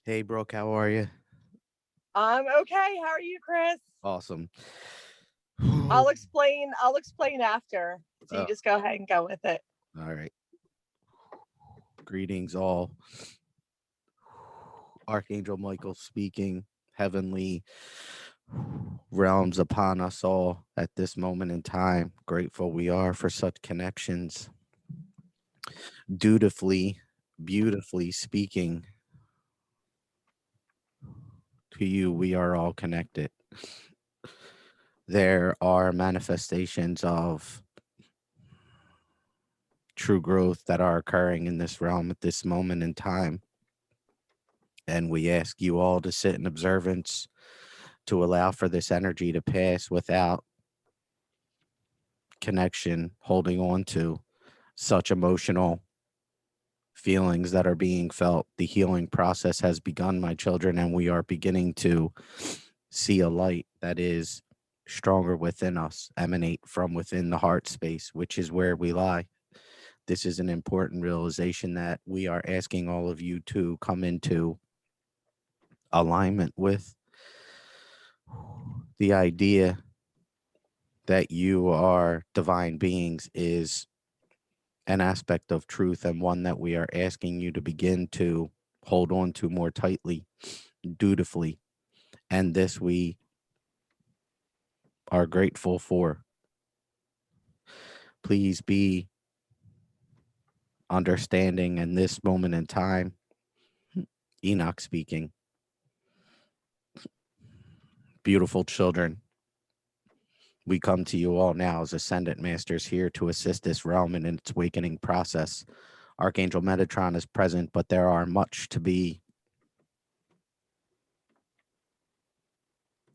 Hey, Brooke, how are you? I'm okay. How are you, Chris? Awesome. I'll explain after. So you Oh, just go ahead and go with it. all right. Greetings, all. Archangel Michael speaking. Heavenly realms upon us all at this moment in time. Grateful we are for such connections. Dutifully, beautifully speaking to you, we are all connected. There are manifestations of true growth that are occurring in this realm at this moment in time. And we ask you all to sit in observance to allow for this energy to pass without connection, holding on to such emotional feelings that are being felt. The healing process has begun, my children, and we are beginning to see a light that is stronger within us, emanate from within the heart space, which is where we lie. This is an important realization that we are asking all of you to come into alignment with. The idea that you are divine beings is an aspect of truth, and one that we are asking you to begin to hold on to more tightly, dutifully. And this we are grateful for. Please be understanding in this moment in time. Enoch speaking. Beautiful children, we come to you all now as ascendant masters here to assist this realm in its awakening process. Archangel Metatron is present, but there are much to be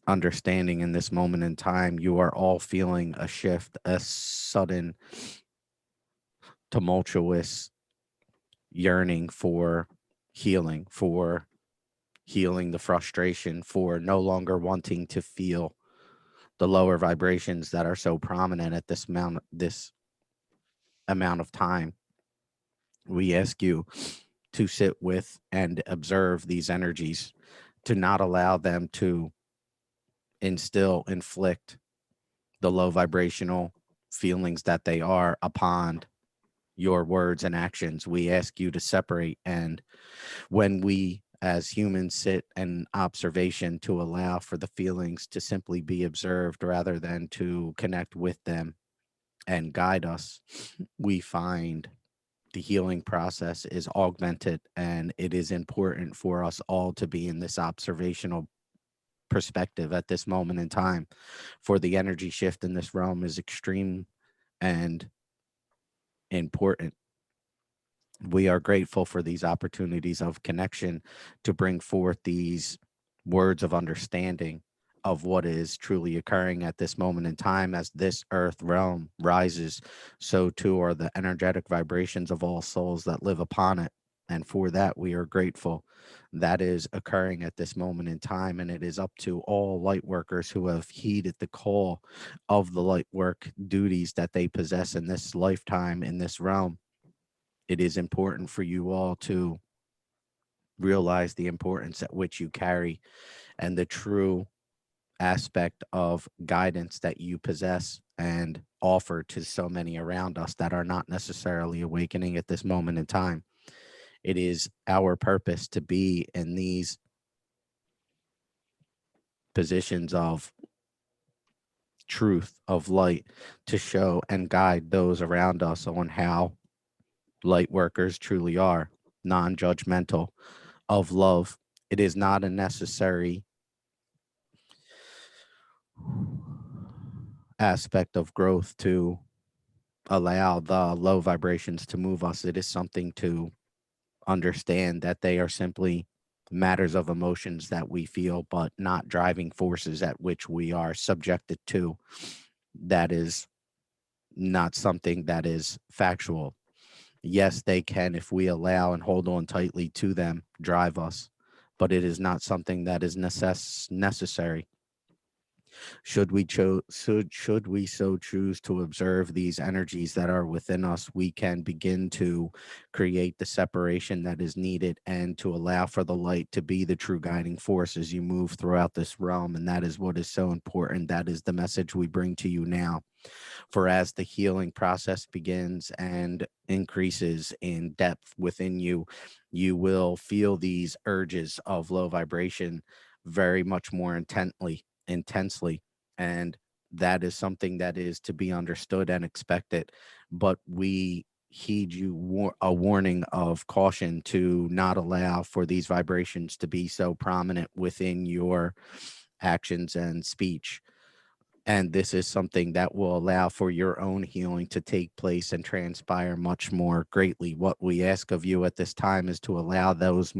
understanding in this moment in time. You are all feeling a shift, a sudden, tumultuous yearning for healing the frustration, for no longer wanting to feel the lower vibrations that are so prominent at this amount of time. We ask you to sit with and observe these energies, to not allow them to inflict the low vibrational feelings that they are upon your words and actions. We ask you to separate. And when we as humans sit in observation, to allow for the feelings to simply be observed rather than to connect with them and guide us, we find the healing process is augmented, and it is important for us all to be in this observational perspective at this moment in time, for the energy shift in this realm is extreme and important. We are grateful for these opportunities of connection to bring forth these words of understanding of what is truly occurring at this moment in time. As this earth realm rises, so too are the energetic vibrations of all souls that live upon it. And for that, we are grateful. That is occurring at this moment in time. And it is up to all light workers who have heeded the call of the light work duties that they possess in this lifetime, in this realm. It is important for you all to realize the importance at which you carry and the true aspect of guidance that you possess and offer to so many around us that are not necessarily awakening at this moment in time. It is our purpose to be in these positions of truth, of light, to show and guide those around us on how light workers truly are, non judgmental, of love. It is not a necessary aspect of growth to allow the low vibrations to move us. It is something to understand that they are simply matters of emotions that we feel, but not driving forces at which we are subjected to. That is not something that is factual. Yes, they can, if we allow and hold on tightly to them, drive us, but it is not something that is necessary. Should we so choose to observe these energies that are within us, we can begin to create the separation that is needed and to allow for the light to be the true guiding force as you move throughout this realm. And that is what is so important. That is the message we bring to you now. For as the healing process begins and increases in depth within you, you will feel these urges of low vibration very much more intensely. And that is something that is to be understood and expected. But we heed you a warning of caution to not allow for these vibrations to be so prominent within your actions and speech. And this is something that will allow for your own healing to take place and transpire much more greatly. What we ask of you at this time is to allow those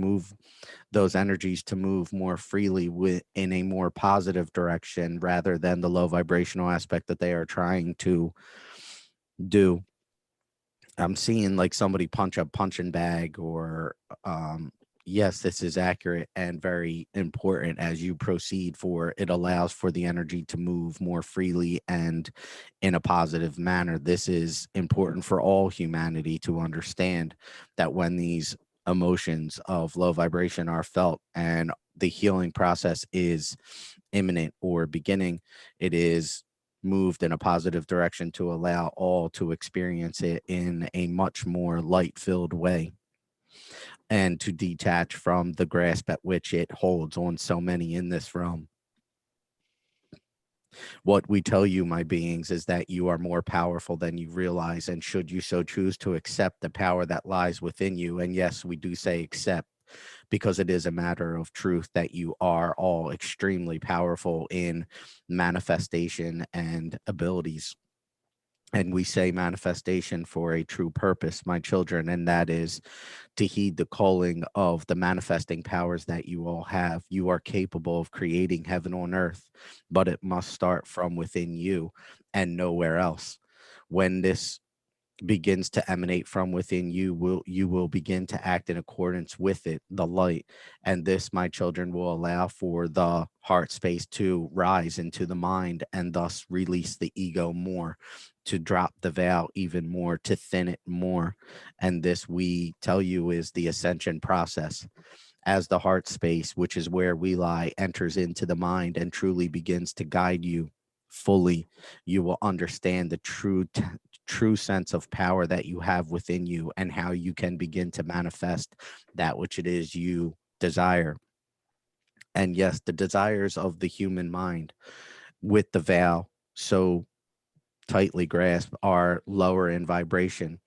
energies to move more freely in a more positive direction rather than the low vibrational aspect that they are trying to do. I'm seeing like somebody punch a punching bag or yes, this is accurate and very important as you proceed, for it allows for the energy to move more freely and in a positive manner. This is important for all humanity to understand, that when these emotions of low vibration are felt and the healing process is imminent or beginning, it is moved in a positive direction to allow all to experience it in a much more light filled way and to detach from the grasp at which it holds on so many in this realm. What we tell you, my beings, is that you are more powerful than you realize. And should you so choose to accept the power that lies within you, and yes, we do say accept because it is a matter of truth that you are all extremely powerful in manifestation and abilities. And we say manifestation for a true purpose, my children, and that is to heed the calling of the manifesting powers that you all have. You are capable of creating heaven on earth, but it must start from within you and nowhere else. When this begins to emanate from within you, will begin to act in accordance with it, the light. And this, my children, will allow for the heart space to rise into the mind and thus release the ego more, to drop the veil even more, to thin it more. And this, we tell you, is the ascension process. As the heart space, which is where we lie, enters into the mind and truly begins to guide you fully, you will understand the true sense of power that you have within you and how you can begin to manifest that which it is you desire. And yes, the desires of the human mind with the veil so tightly grasped are lower in vibration.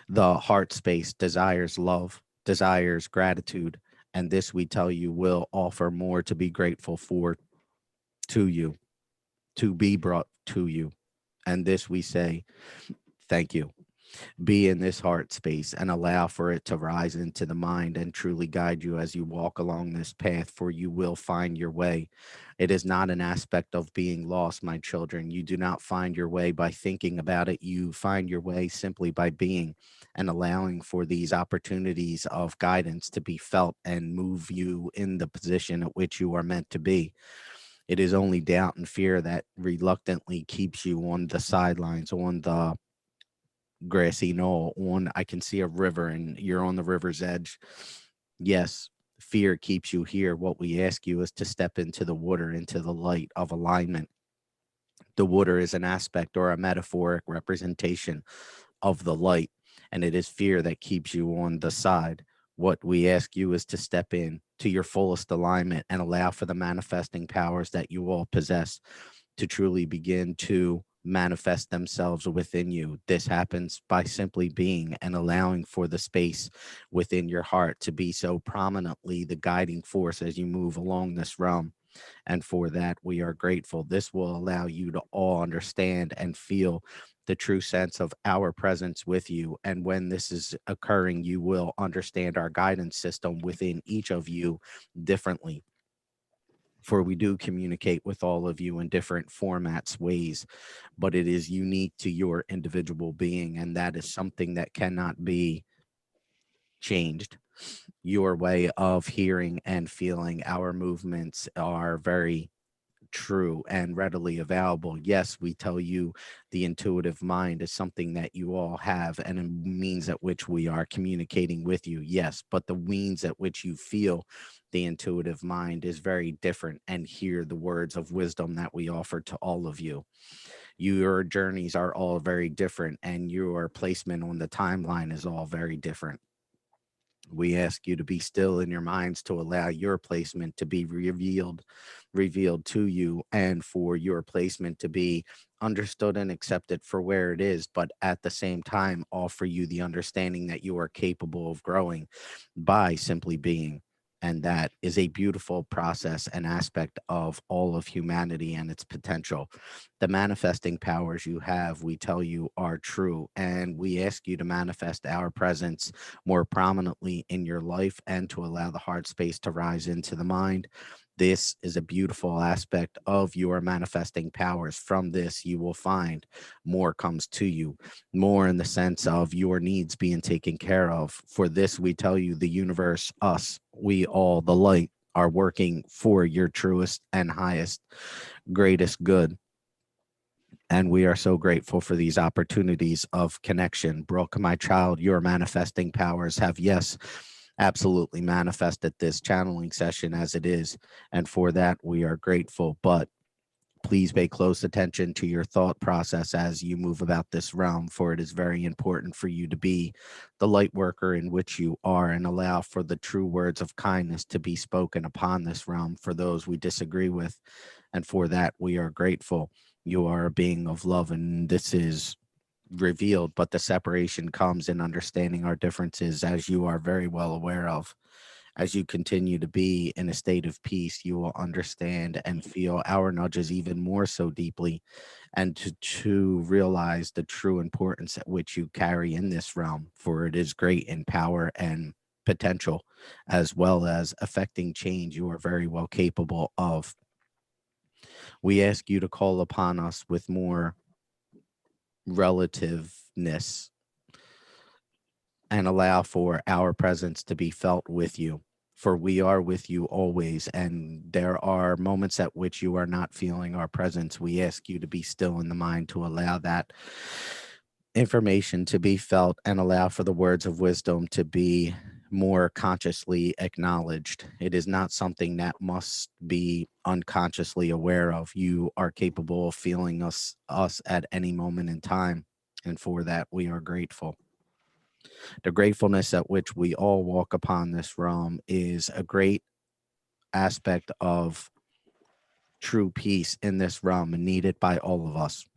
The heart space desires love, desires gratitude, and this, we tell you, will offer more to be grateful for to you, to be brought to you. And this, we say, thank you. Be in this heart space and allow for it to rise into the mind and truly guide you as you walk along this path, for you will find your way. It is not an aspect of being lost, my children. You do not find your way by thinking about it. You find your way simply by being and allowing for these opportunities of guidance to be felt and move you in the position at which you are meant to be. It is only doubt and fear that reluctantly keeps you on the sidelines, on the grassy knoll, on I can see a river and you're on the river's edge. Yes, fear keeps you here. What we ask you is to step into the water, into the light of alignment. The water is an aspect or a metaphoric representation of the light, and it is fear that keeps you on the side. What we ask you is to step in to your fullest alignment and allow for the manifesting powers that you all possess to truly begin to manifest themselves within you. This happens by simply being and allowing for the space within your heart to be so prominently the guiding force as you move along this realm. And for that, we are grateful. This will allow you to all understand and feel the true sense of our presence with you. And when this is occurring, you will understand our guidance system within each of you differently. For we do communicate with all of you in different formats, ways, but it is unique to your individual being. And that is something that cannot be changed. Your way of hearing and feeling our movements are very true and readily available. Yes, we tell you the intuitive mind is something that you all have and a means at which we are communicating with you. Yes, but the means at which you feel the intuitive mind is very different. And hear the words of wisdom that we offer to all of you. Your journeys are all very different, and your placement on the timeline is all very different. We ask you to be still in your minds to allow your placement to be revealed to you, and for your placement to be understood and accepted for where it is, but at the same time offer you the understanding that you are capable of growing by simply being. And that is a beautiful process and aspect of all of humanity and its potential. The manifesting powers you have, we tell you, are true, and we ask you to manifest our presence more prominently in your life and to allow the heart space to rise into the mind. This is a beautiful aspect of your manifesting powers. From this, you will find more comes to you, more in the sense of your needs being taken care of. For this, we tell you, the universe, us, we all, the light, are working for your truest and highest, greatest good. And we are so grateful for these opportunities of connection. Brooke, my child, your manifesting powers have, yes, absolutely manifested this channeling session as it is. And for that, we are grateful. But please pay close attention to your thought process as you move about this realm, for it is very important for you to be the light worker in which you are, and allow for the true words of kindness to be spoken upon this realm for those we disagree with. And for that, we are grateful. You are a being of love, and this is revealed, but the separation comes in understanding our differences, as you are very well aware of. As you continue to be in a state of peace, you will understand and feel our nudges even more so deeply, and to realize the true importance at which you carry in this realm, for it is great in power and potential, as well as affecting change. You are very well capable of. We ask you to call upon us with more relativeness and allow for our presence to be felt with you. For we are with you always, and there are moments at which you are not feeling our presence. We ask you to be still in the mind to allow that information to be felt and allow for the words of wisdom to be more consciously acknowledged. It is not something that must be unconsciously aware of. You are capable of feeling us at any moment in time, and for that we are grateful. The gratefulness at which we all walk upon this realm is a great aspect of true peace in this realm, and needed by all of us.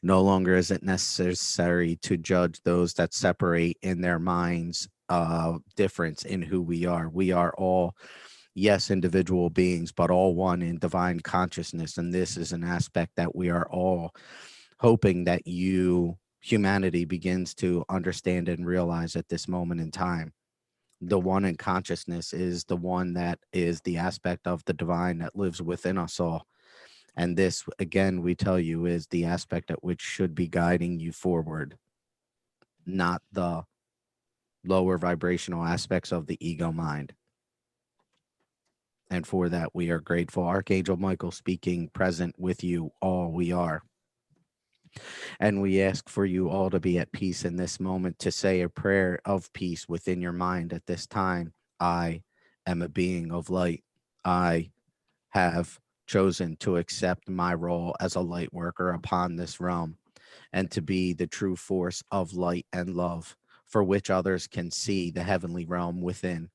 No longer is it necessary to judge those that separate in their minds difference in who we are. We are all, yes, individual beings, but all one in divine consciousness. And this is an aspect that we are all hoping that humanity begins to understand and realize at this moment in time. The one in consciousness is the one that is the aspect of the divine that lives within us all. And this, again, we tell you, is the aspect at which should be guiding you forward, not the lower vibrational aspects of the ego mind. And for that, we are grateful. Archangel Michael speaking, present with you all, we are. And we ask for you all to be at peace in this moment, to say a prayer of peace within your mind at this time. I am a being of light. I have chosen to accept my role as a light worker upon this realm, and to be the true force of light and love, for which others can see the heavenly realm within.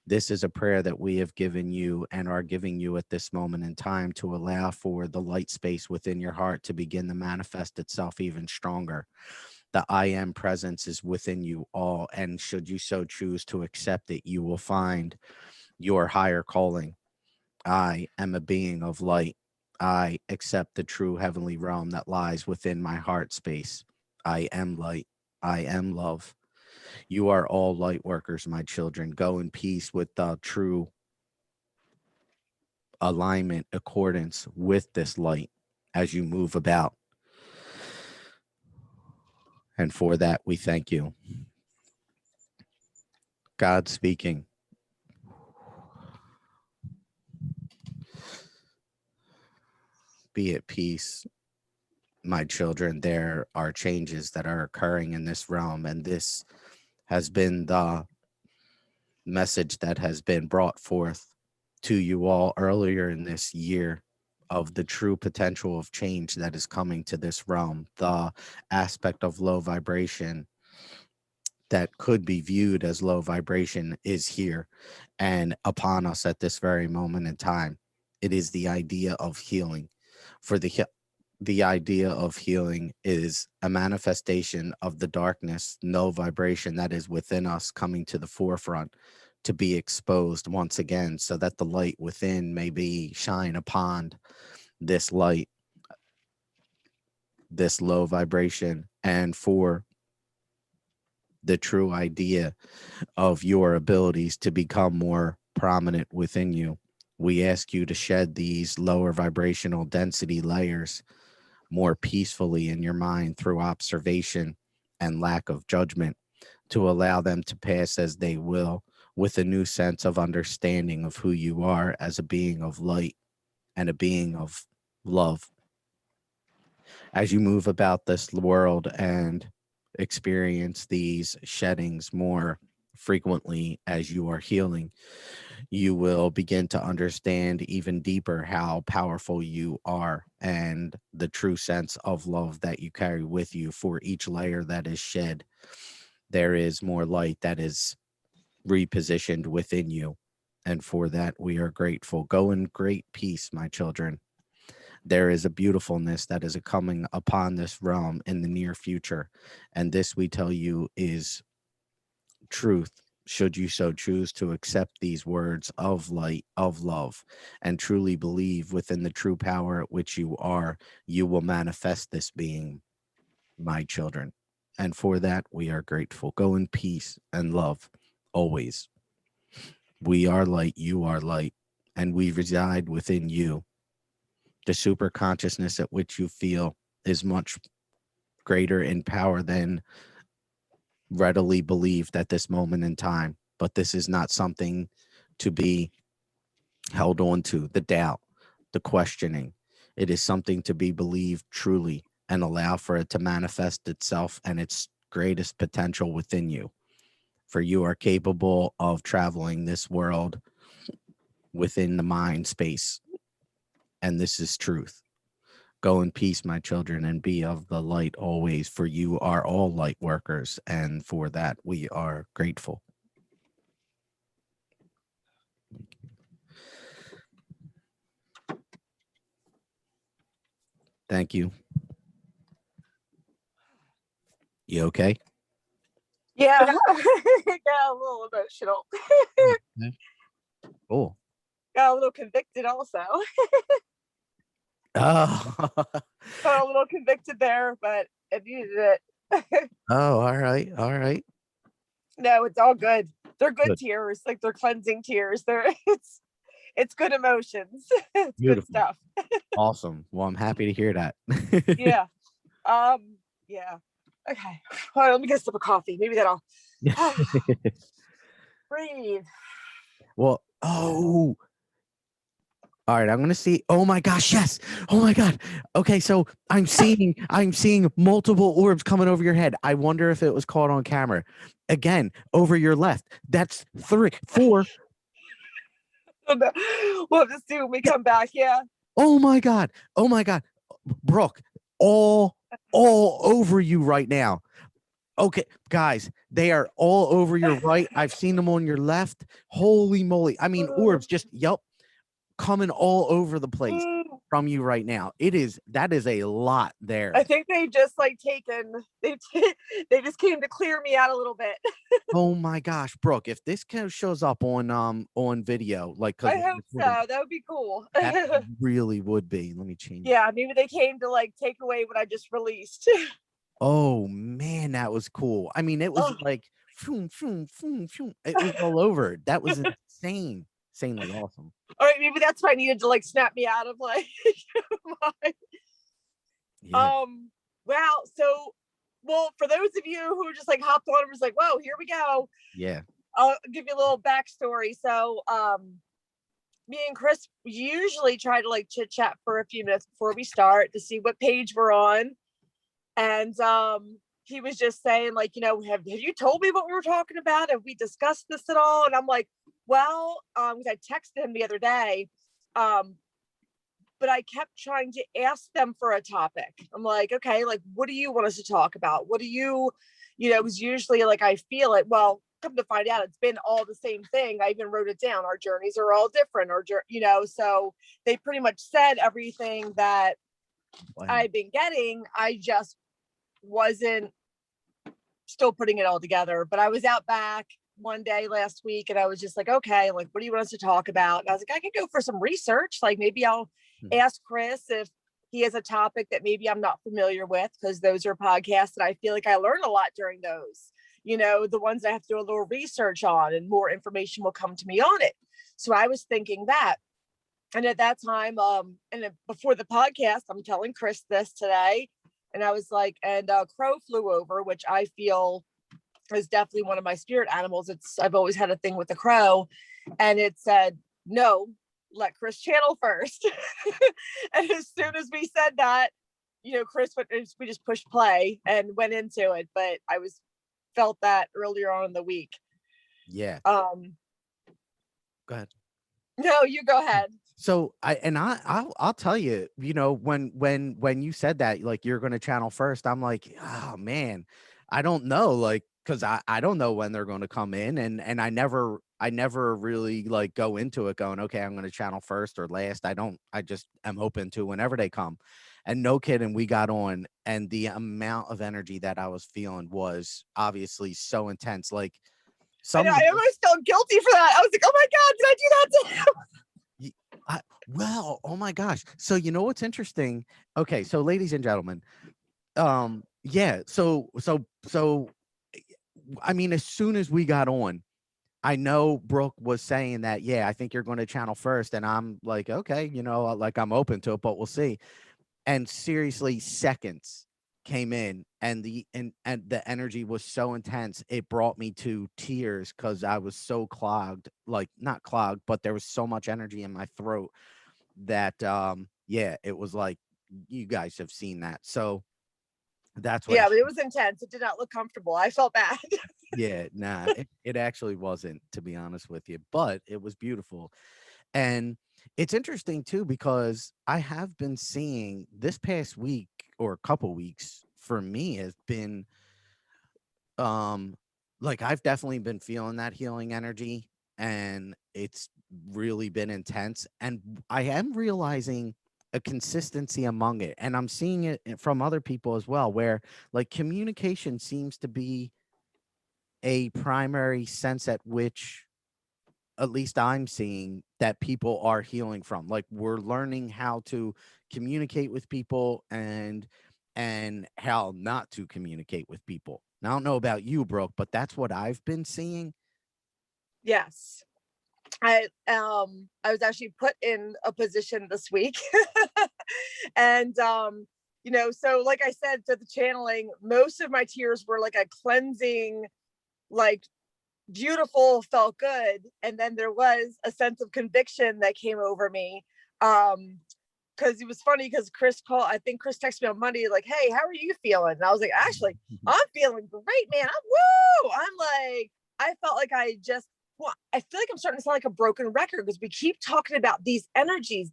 This is a prayer that we have given you and are giving you at this moment in time, to allow for the light space within your heart to begin to manifest itself even stronger. The I am presence is within you all, and should you so choose to accept it, you will find your higher calling. I am a being of light. I accept the true heavenly realm that lies within my heart space. I am light. I am love. You are all light workers, my children. Go in peace with the true alignment, accordance with this light as you move about. And for that, we thank you. God speaking. be at peace, my children. There are changes that are occurring in this realm, and this has been the message that has been brought forth to you all earlier in this year of the true potential of change that is coming to this realm. The aspect of low vibration that could be viewed as low vibration is here and upon us at this very moment in time. It is the idea of healing. For the idea of healing is a manifestation of the darkness, no vibration that is within us coming to the forefront to be exposed once again, so that the light within may be shine upon this light, this low vibration, and for the true idea of your abilities to become more prominent within you. We ask you to shed these lower vibrational density layers more peacefully in your mind through observation and lack of judgment, to allow them to pass as they will, with a new sense of understanding of who you are as a being of light and a being of love. As you move about this world and experience these sheddings more frequently as you are healing, you will begin to understand even deeper how powerful you are and the true sense of love that you carry with you. For each layer that is shed, there is more light that is repositioned within you. And for that, we are grateful. Go in great peace, my children. There is a beautifulness that is coming upon this realm in the near future. And this, we tell you, is truth. Should you so choose to accept these words of light, of love, and truly believe within the true power at which you are, you will manifest this being, my children. And for that, we are grateful. Go in peace and love always. We are light, you are light, and we reside within you. The super consciousness at which you feel is much greater in power than readily believed at this moment in time. But this is not something to be held on to, the doubt, the questioning. It is something to be believed truly and allow for it to manifest itself and its greatest potential within you. For you are capable of traveling this world within the mind space. And this is truth. Go in peace, my children, and be of the light always, for you are all light workers. And for that, we are grateful. Thank you. You okay? Yeah. Got a little emotional. Cool. Got a little convicted also. Oh, Got a little convicted there, but I needed it. oh, all right. All right. No, it's all good. They're good Good. tears. Like they're cleansing tears. They're it's good emotions. It's good Beautiful. stuff. Awesome. Well, I'm happy to hear that. Yeah. Yeah. Okay. Hold on, let me get a sip of coffee. Maybe that'll breathe. Well, oh, all right. I'm gonna see. Oh my gosh, yes. Oh my God. Okay, so I'm seeing multiple orbs coming over your head. I wonder if it was caught on camera. Again, over your left. That's 3, 4. We'll have to see when we come back. Yeah. Oh my God. Oh my God. Brooke, all over you right now. Okay, guys, they are all over your right. I've seen them on your left. Holy moly. I mean, orbs just, yep, coming all over the place from you right now. That is a lot there. I think they just like they just came to clear me out a little bit. Oh my gosh, Brooke, if this kind of shows up on video, like, I hope so. That would be cool. that really would be. Let me change. Yeah, maybe they came to like take away what I just released. Oh man, that was cool. I mean, it was like phoom, phoom, phoom, phoom. It was all over. That was insane. Insanely awesome. All right, maybe that's why I needed to like snap me out of like my Yeah. wow. So well, for those of you who just like hopped on and was like, whoa, here we go. Yeah. I'll give you a little backstory. So me and Chris usually try to like chit chat for a few minutes before we start to see what page we're on. And he was just saying, like, have you told me what we were talking about? Have we discussed this at all? And I'm like, well, because I texted him the other day, but I kept trying to ask them for a topic. I'm like, okay, like, what do you want us to talk about? What do you, because usually like I feel it. Well, come to find out, it's been all the same thing. I even wrote it down. Our journeys are all different, so they pretty much said everything that I've been getting. I just wasn't still putting it all together. But I was out back one day last week and I was just like, okay, like, what do you want us to talk about? And I was like, I could go for some research. Like maybe I'll ask Chris if he has a topic that maybe I'm not familiar with, because those are podcasts that I feel like I learn a lot during those, the ones I have to do a little research on and more information will come to me on it. So I was thinking that. And at that time, before the podcast, I'm telling Chris this today. And I was like, and crow flew over, which I feel is definitely one of my spirit animals. I've always had a thing with the crow. And it said, no, let Chris channel first. And as soon as we said that, Chris we just pushed play and went into it. But I felt that earlier on in the week. Yeah. Go ahead. No, you go ahead. So I'll tell you, when you said that, like, you're going to channel first, I'm like, oh man, I don't know. Like, cause I don't know when they're going to come in. And I never really like go into it going, okay, I'm going to channel first or last. I just am open to whenever they come. And no kidding, we got on, and the amount of energy that I was feeling was obviously so intense. Like, I almost felt guilty for that. I was like, oh my God, did I do that to him? Well, oh my gosh. So you know what's interesting? Okay, so ladies and gentlemen, yeah, so I mean, as soon as we got on, I know Brooke was saying that, yeah, I think you're going to channel first, and I'm like, okay, like, I'm open to it, but we'll see. And seriously, seconds came in, and the energy was so intense, it brought me to tears because I was so clogged, like, not clogged, but there was so much energy in my throat that yeah, it was like, you guys have seen that. So that's what but it was intense. It did not look comfortable. I felt bad. yeah, nah, it actually wasn't, to be honest with you, but it was beautiful. And it's interesting too, because I have been seeing this past week or a couple weeks for me has been like, I've definitely been feeling that healing energy, and it's really been intense, and I am realizing a consistency among it, and I'm seeing it from other people as well, where like communication seems to be a primary sense at which, at least I'm seeing, that people are healing from. Like, we're learning how to communicate with people, and how not to communicate with people. Now, I don't know about you, Brooke, but that's what I've been seeing. Yes. I was actually put in a position this week. And so like I said, to the channeling, most of my tears were like a cleansing, like, beautiful, felt good. And then there was a sense of conviction that came over me. Because it was funny, because Chris texted me on Monday, like, hey, how are you feeling? And I was like, actually, I'm feeling great, man. I'm like, I felt like I feel like I'm starting to sound like a broken record, because we keep talking about these energies.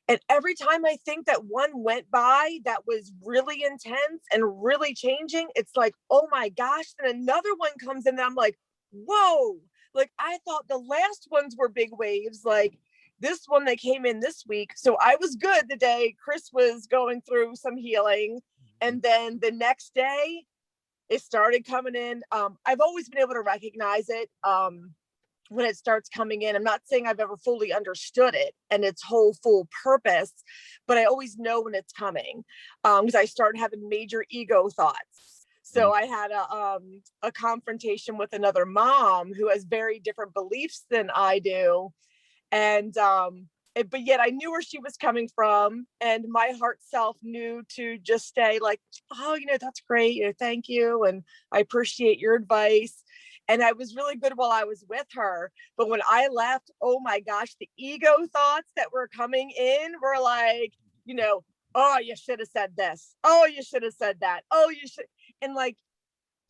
And every time I think that one went by that was really intense and really changing, it's like, oh my gosh, then another one comes in and I'm like, whoa, like, I thought the last ones were big waves, like this one that came in this week. So I was good the day Chris was going through some healing. And then the next day it started coming in. I've always been able to recognize it. When it starts coming in, I'm not saying I've ever fully understood it and its whole full purpose, but I always know when it's coming, because I started having major ego thoughts. So I had a confrontation with another mom who has very different beliefs than I do, and but yet I knew where she was coming from, and my heart self knew to just stay like, oh, that's great, thank you, and I appreciate your advice. And I was really good while I was with her. But when I left, oh my gosh, the ego thoughts that were coming in were like, you know, oh, you should have said this. Oh, you should have said that. Oh, you should. And like,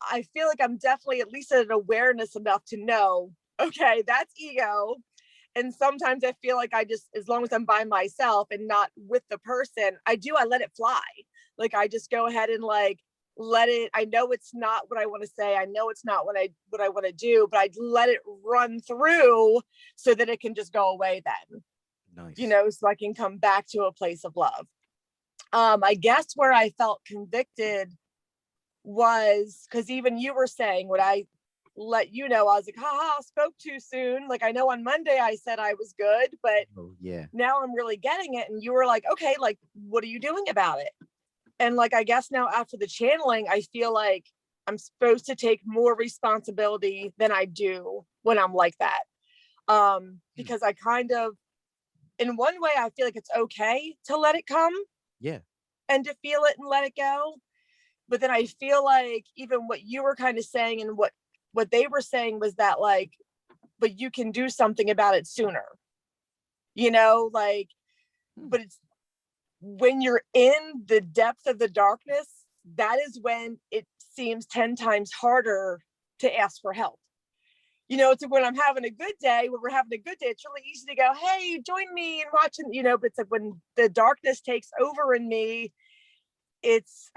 I feel like I'm definitely at least at an awareness enough to know, okay, that's ego. And sometimes I feel like I just, as long as I'm by myself and not with the person, I let it fly. Like I just go ahead and like let it. I know it's not what I want to say. I know it's not what I want to do, but I let it run through so that it can just go away then. Nice. You know, so I can come back to a place of love. I guess where I felt convicted was because even you were saying what I let you know, I was like, haha, spoke too soon. Like I know on Monday I said I was good, but Oh, yeah. now I'm really getting it. And you were like, okay, like what are you doing about it? And like I guess now after the channeling, I feel like I'm supposed to take more responsibility than I do when I'm like that. Because I kind of, in one way, I feel like it's okay to let it come Yeah. and to feel it and let it go. But then I feel like even what you were kind of saying and what they were saying was that like, but you can do something about it sooner, you know, like, but it's when you're in the depth of the darkness, that is when it seems 10 times harder to ask for help. You know, it's when I'm having a good day, when we're having a good day, it's really easy to go, hey, join me and watching, you know, but it's like when the darkness takes over in me, it's,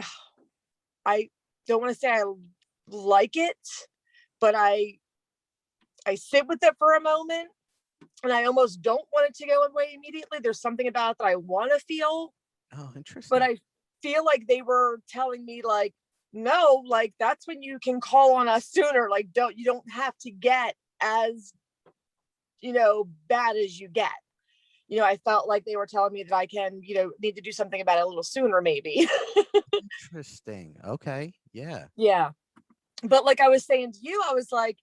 I don't want to say I like it, but I sit with it for a moment and I almost don't want it to go away immediately. There's something about it that I want to feel, Oh, interesting. but I feel like they were telling me like, no, like that's when you can call on us sooner. Like, you don't have to get as, you know, bad as you get. You know, I felt like they were telling me that I can, you know, need to do something about it a little sooner, maybe. Interesting. Okay. Yeah. Yeah. But like I was saying to you, I was like,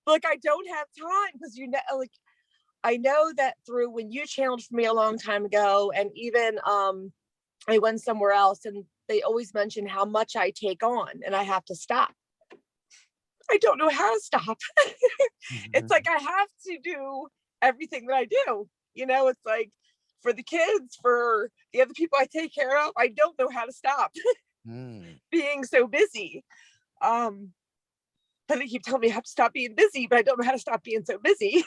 I don't have time because, you know, like I know that through when you challenged me a long time ago, and even I went somewhere else and they always mention how much I take on and I have to stop. I don't know how to stop. It's like I have to do everything that I do. You know, it's like for the kids, for the other people I take care of, I don't know how to stop being so busy. But they keep telling me I have to stop being busy, but I don't know how to stop being so busy.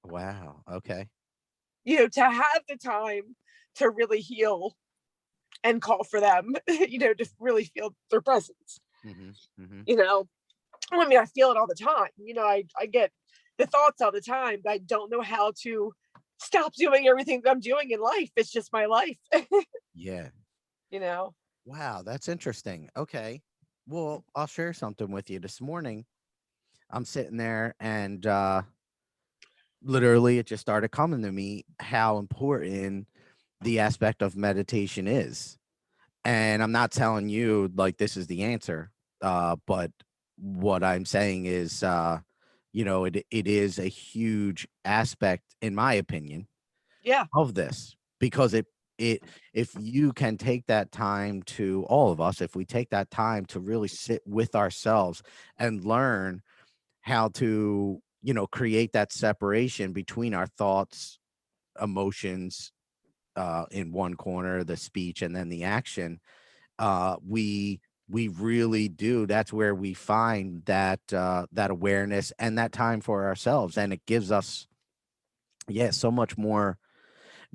Wow. Okay. You know, to have the time to really heal and call for them, you know, to really feel their presence. Mm-hmm. Mm-hmm. You know, I mean, I feel it all the time. You know, I get the thoughts all the time, but I don't know how to stop doing everything that I'm doing in life. It's just my life, Yeah. you know? Wow. That's interesting. Okay. Well, I'll share something with you. This morning, I'm sitting there and literally it just started coming to me how important the aspect of meditation is. And I'm not telling you like this is the answer, but what I'm saying is, you know, it is a huge aspect, in my opinion, Yeah. of this because it if you can take that time to all of us, if we take that time to really sit with ourselves and learn how to, you know, create that separation between our thoughts, emotions, in one corner, the speech, and then the action, we really do. That's where we find that that awareness and that time for ourselves, and it gives us, yeah, so much more.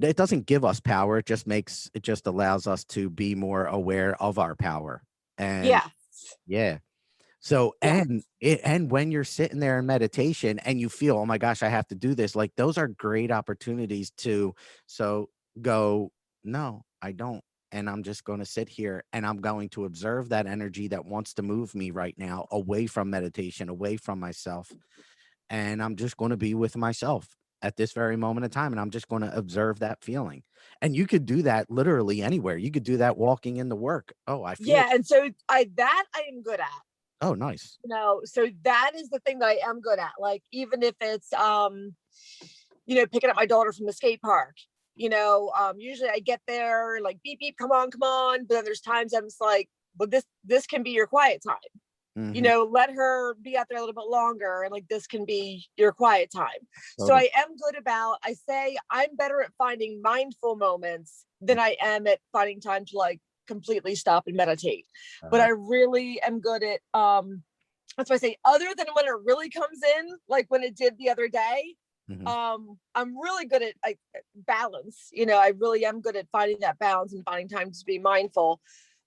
It doesn't give us power. It just allows us to be more aware of our power. And Yeah. yeah. So, Yeah. and when you're sitting there in meditation and you feel, oh my gosh, I have to do this, like those are great opportunities to so go, no, I don't. And I'm just going to sit here and I'm going to observe that energy that wants to move me right now away from meditation, away from myself. And I'm just going to be with myself at this very moment of time. And I'm just going to observe that feeling. And you could do that literally anywhere. You could do that walking into work. Oh, I feel. Yeah. And so I am good at. Oh, nice. You know, so that is the thing that I am good at. Like, even if it's, you know, picking up my daughter from the skate park, you know, usually I get there like beep, beep, come on. But then there's times I'm just like, well, this can be your quiet time. Mm-hmm. let her be out there a little bit longer, and like this can be your quiet time. So Totally. I am good about, I say I'm better at finding mindful moments than I am at finding time to like completely stop and meditate. But I really am good at that's why I say, other than when it really comes in, like when it did the other day, Mm-hmm. I'm really good at like balance. I really am good at finding that balance and finding time to be mindful.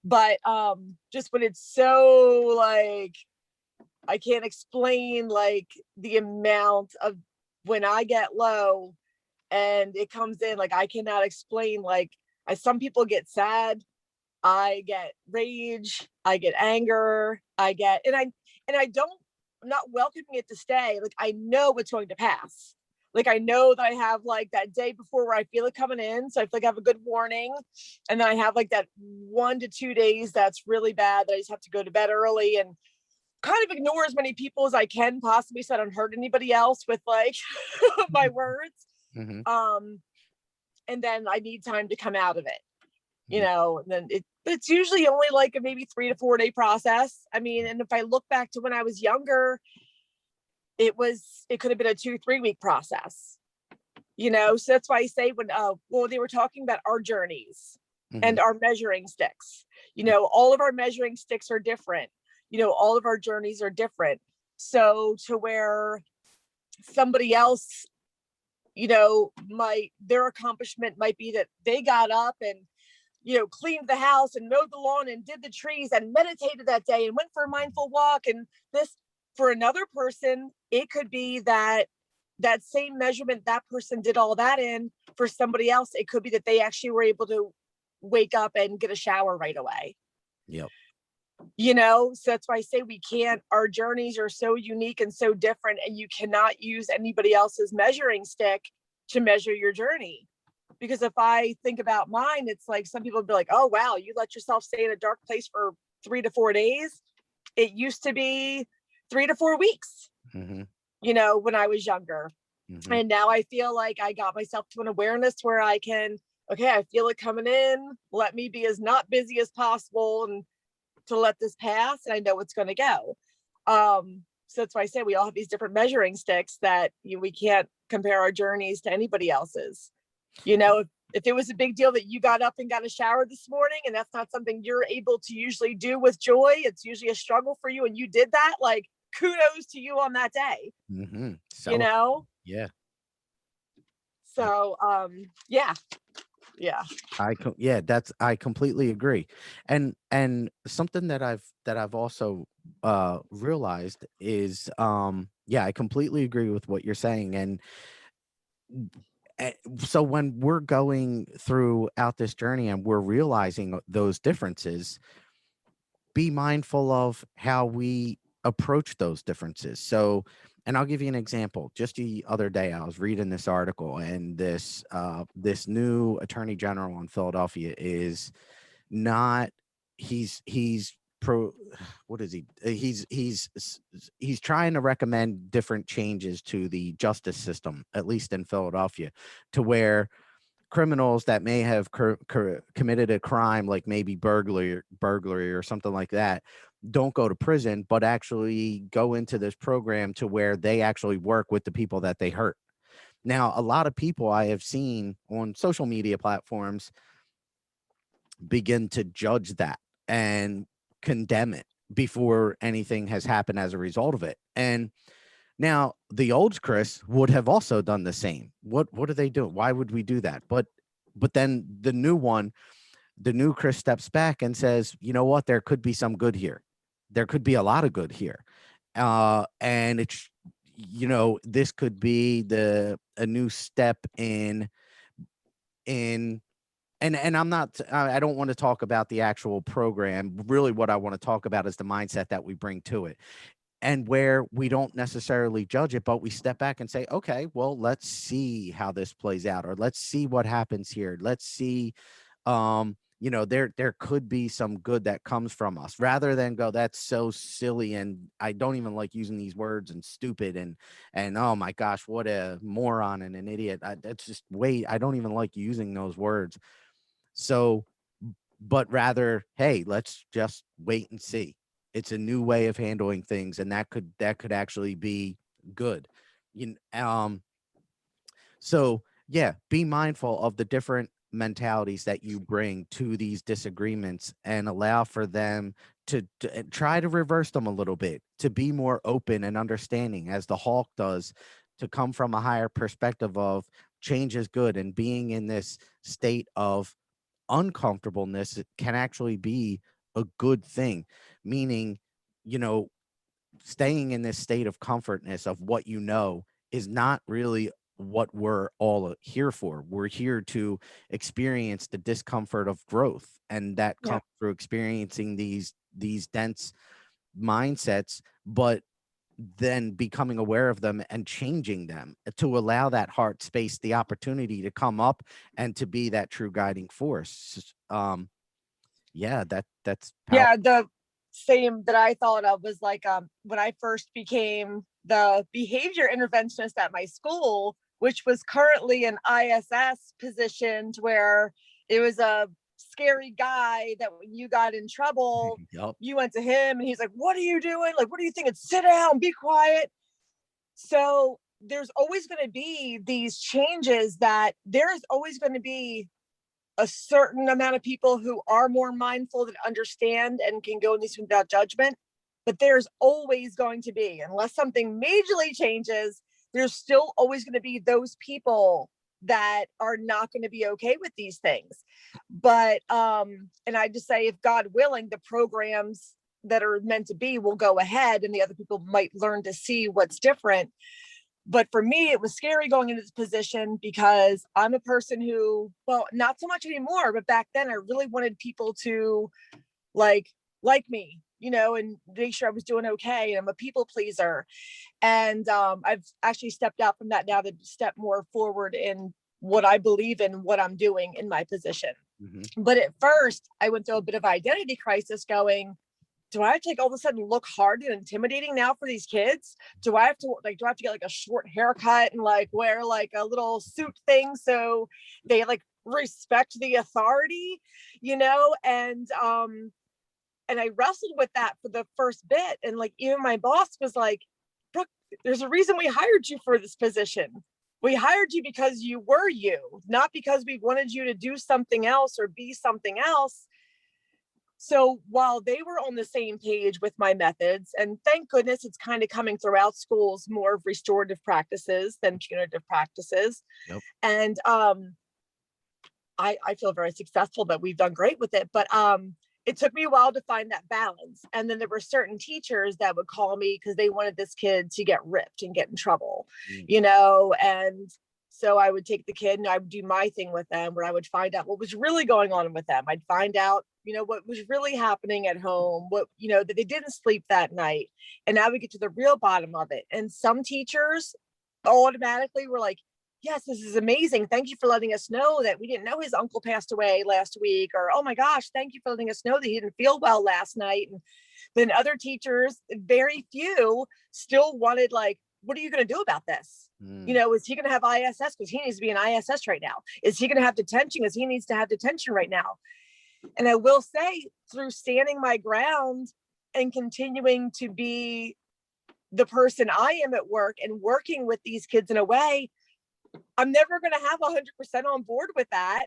But just when it's so like I can't explain like the amount of when I get low and it comes in, like I cannot explain, like some people get sad, I get rage, I get anger, I get, and I don't, I'm not welcoming it to stay. Like I know it's going to pass. Like I know that I have like that day before where I feel it coming in. So I feel like I have a good warning. And then I have like that 1 to 2 days that's really bad that I just have to go to bed early and kind of ignore as many people as I can possibly so I don't hurt anybody else with like my words. Mm-hmm. And then I need time to come out of it. And then it's usually only like a maybe 3 to 4 day process. I mean, and if I look back to when I was younger, it could have been a 2, 3 week process, so that's why I say when they were talking about our journeys Mm-hmm. and our measuring sticks, all of our measuring sticks are different, all of our journeys are different. So to where somebody else, their accomplishment might be that they got up and cleaned the house and mowed the lawn and did the trees and meditated that day and went for a mindful walk. And this, for another person, it could be that same measurement that person did all that in. For somebody else, it could be that they actually were able to wake up and get a shower right away. Yep. So that's why I say our journeys are so unique and so different, and you cannot use anybody else's measuring stick to measure your journey. Because if I think about mine, it's like some people would be like, oh, wow, you let yourself stay in a dark place for 3 to 4 days. It used to be 3 to 4 weeks, Mm-hmm. When I was younger. Mm-hmm. And now I feel like I got myself to an awareness where I can, okay, I feel it coming in. Let me be as not busy as possible and to let this pass. And I know it's going to go. So that's why I say we all have these different measuring sticks that we can't compare our journeys to anybody else's. If it was a big deal that you got up and got a shower this morning and that's not something you're able to usually do with joy, it's usually a struggle for you, and you did that, like kudos to you on that day. Mm-hmm. Yeah. So yeah. I completely agree. And something that I've also realized is I completely agree with what you're saying. And so when we're going throughout this journey and we're realizing those differences, be mindful of how we approach those differences. So, and I'll give you an example. Just the other day, I was reading this article, and this new attorney general in Philadelphia is not. He's pro. What is he? He's trying to recommend different changes to the justice system, at least in Philadelphia, to where criminals that may have committed a crime like maybe burglary or something like that don't go to prison, but actually go into this program to where they actually work with the people that they hurt. Now, a lot of people I have seen on social media platforms begin to judge that and condemn it before anything has happened as a result of it. And now, the old Chris would have also done the same. What are they doing? Why would we do that? But then the new Chris steps back and says, you know what? There could be some good here. There could be a lot of good here. And it's, this could be a new step in and I'm not, I don't want to talk about the actual program. Really, what I want to talk about is the mindset that we bring to it, and where we don't necessarily judge it, but we step back and say, okay, well, let's see how this plays out, or let's see what happens here. Let's see, there could be some good that comes from us, rather than go, that's so silly. And I don't even like using these words, and stupid, and oh my gosh, what a moron and an idiot. That's just I don't even like using those words. So, but rather, hey, let's just wait and see. It's a new way of handling things, and that could actually be good. So yeah, be mindful of the different mentalities that you bring to these disagreements and allow for them to try to reverse them a little bit, to be more open and understanding as the Hawk does, to come from a higher perspective of change is good, and being in this state of uncomfortableness can actually be a good thing, meaning, you know, staying in this state of comfortness of what you know is not really what we're all here for. We're here to experience the discomfort of growth, and that Yeah. comes through experiencing these dense mindsets, but then becoming aware of them and changing them to allow that heart space the opportunity to come up and to be that true guiding force. Yeah, that's powerful. Yeah, the same that I thought of was like when I first became the behavior interventionist at my school, which was currently an ISS position where it was a scary guy that when you got in trouble, Yep. you went to him and he's like, "What are you doing? Like, what are you thinking? Sit down, be quiet." So there's always going to be these changes that there's always going to be a certain amount of people who are more mindful that understand and can go in these without judgment. But there's always going to be, unless something majorly changes, there's still always going to be those people that are not going to be okay with these things. But and I just say, if God willing, the programs that are meant to be will go ahead and the other people might learn to see what's different. But for me, it was scary going into this position because I'm a person who, well, not so much anymore, but back then I really wanted people to like me, and make sure I was doing okay. And I'm a people pleaser. And I've actually stepped out from that now to step more forward in what I believe in, what I'm doing in my position. Mm-hmm. But at first I went through a bit of identity crisis going, do I have to all of a sudden look hard and intimidating now for these kids? Do I have to get like a short haircut and like wear like a little suit thing so they like respect the authority, and I wrestled with that for the first bit. And like even my boss was like, Brooke, there's a reason we hired you for this position. We hired you because you were you, not because we wanted you to do something else or be something else. So while they were on the same page with my methods, and thank goodness it's kind of coming throughout schools, more of restorative practices than punitive practices. Yep. And I feel very successful that we've done great with it. But it took me a while to find that balance. And then there were certain teachers that would call me because they wanted this kid to get ripped and get in trouble, and so I would take the kid and I would do my thing with them where I would find out what was really going on with them. I'd find out, what was really happening at home, that they didn't sleep that night. And I would get to the real bottom of it. And some teachers automatically were like, yes, this is amazing. Thank you for letting us know that we didn't know his uncle passed away last week. Or, oh my gosh, thank you for letting us know that he didn't feel well last night. And then other teachers, very few, still wanted like, what are you going to do about this? Is he going to have ISS because he needs to be in ISS right now? Is he going to have detention because he needs to have detention right now? And I will say, through standing my ground and continuing to be the person I am at work and working with these kids in a way, I'm never going to have 100% on board with that,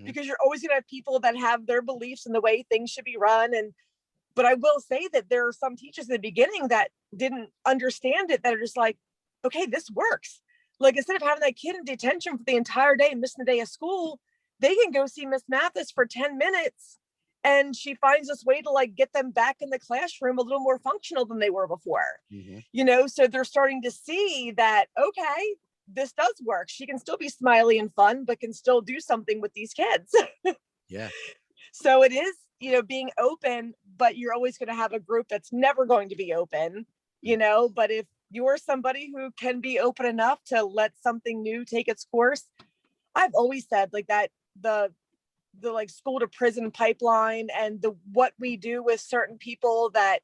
because you're always going to have people that have their beliefs in the way things should be run. But I will say that there are some teachers in the beginning that didn't understand it, that are just like, okay, this works. Like, instead of having that kid in detention for the entire day and missing the day of school, they can go see Miss Mathis for 10 minutes and she finds this way to like get them back in the classroom a little more functional than they were before. So they're starting to see that, okay, this does work. She can still be smiley and fun, but can still do something with these kids. Yeah. So it is, being open, but you're always going to have a group that's never going to be open, but if you're somebody who can be open enough to let something new take its course, I've always said like that, the like school to prison pipeline and what we do with certain people that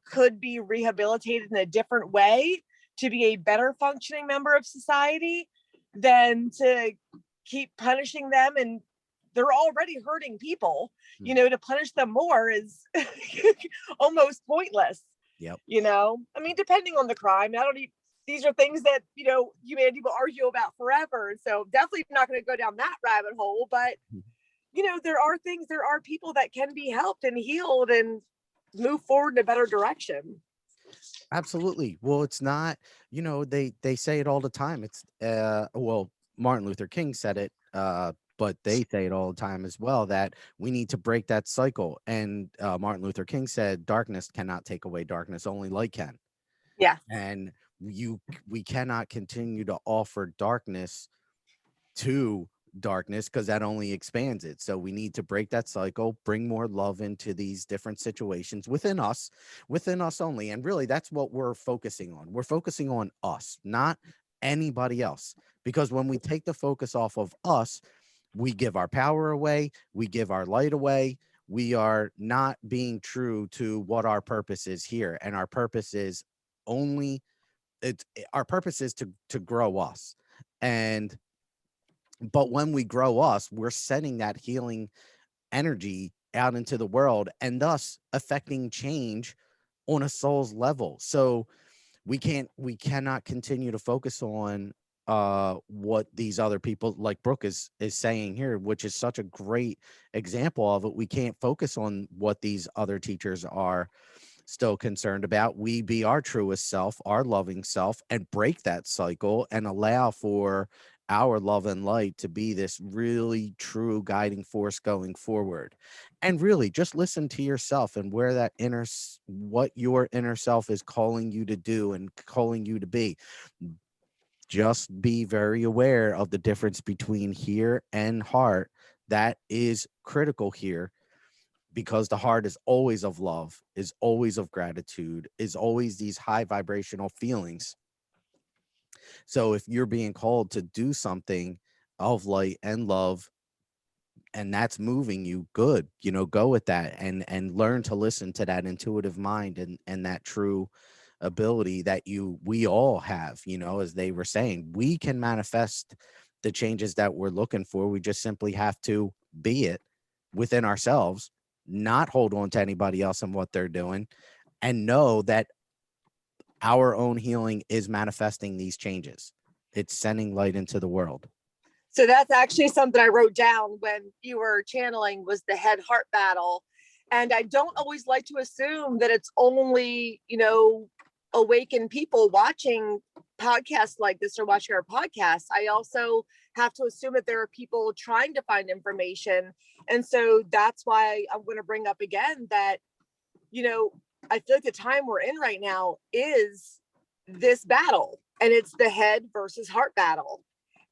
could be rehabilitated in a different way to be a better functioning member of society than to keep punishing them and they're already hurting people, Mm. to punish them more is almost pointless. Yep. I mean, depending on the crime, I don't even, these are things that, humanity will argue about forever. So definitely not going to go down that rabbit hole, but Mhm. there are people that can be helped and healed and move forward in a better direction. Absolutely. Well, it's not, they say it all the time. It's well, Martin Luther King said it, but they say it all the time as well, that we need to break that cycle. And Martin Luther King said, darkness cannot take away darkness, only light can. Yeah. And we cannot continue to offer darkness to darkness, because that only expands it. So we need to break that cycle, bring more love into these different situations within us only. And really, that's what we're focusing on. We're focusing on us, not anybody else. Because when we take the focus off of us, we give our power away, we give our light away. We are not being true to what our purpose is here. And our purpose is only our purpose is to grow us. And but when we grow us, we're sending that healing energy out into the world, and thus affecting change on a soul's level. So we cannot continue to focus on what these other people, like Brooke is saying here, which is such a great example of it. We can't focus on what these other teachers are still concerned about. We be our truest self, our loving self, and break that cycle and allow for our love and light to be this really true guiding force going forward. And really just listen to yourself and where that what your inner self is calling you to do and calling you to be. Just be very aware of the difference between here and heart. That is critical here, because the heart is always of love, is always of gratitude, is always these high vibrational feelings. So if you're being called to do something of light and love, and that's moving you, good, go with that, and learn to listen to that intuitive mind, and that true ability that we all have. As they were saying, we can manifest the changes that we're looking for. We just simply have to be it within ourselves, not hold on to anybody else and what they're doing, and know that our own healing is manifesting these changes. It's sending light into the world. So that's actually something I wrote down when you were channeling, was the head heart battle. And I don't always like to assume that it's only, awakened people watching podcasts like this or watching our podcasts. I also have to assume that there are people trying to find information. And so that's why I'm going to bring up again that, I feel like the time we're in right now is this battle, and it's the head versus heart battle.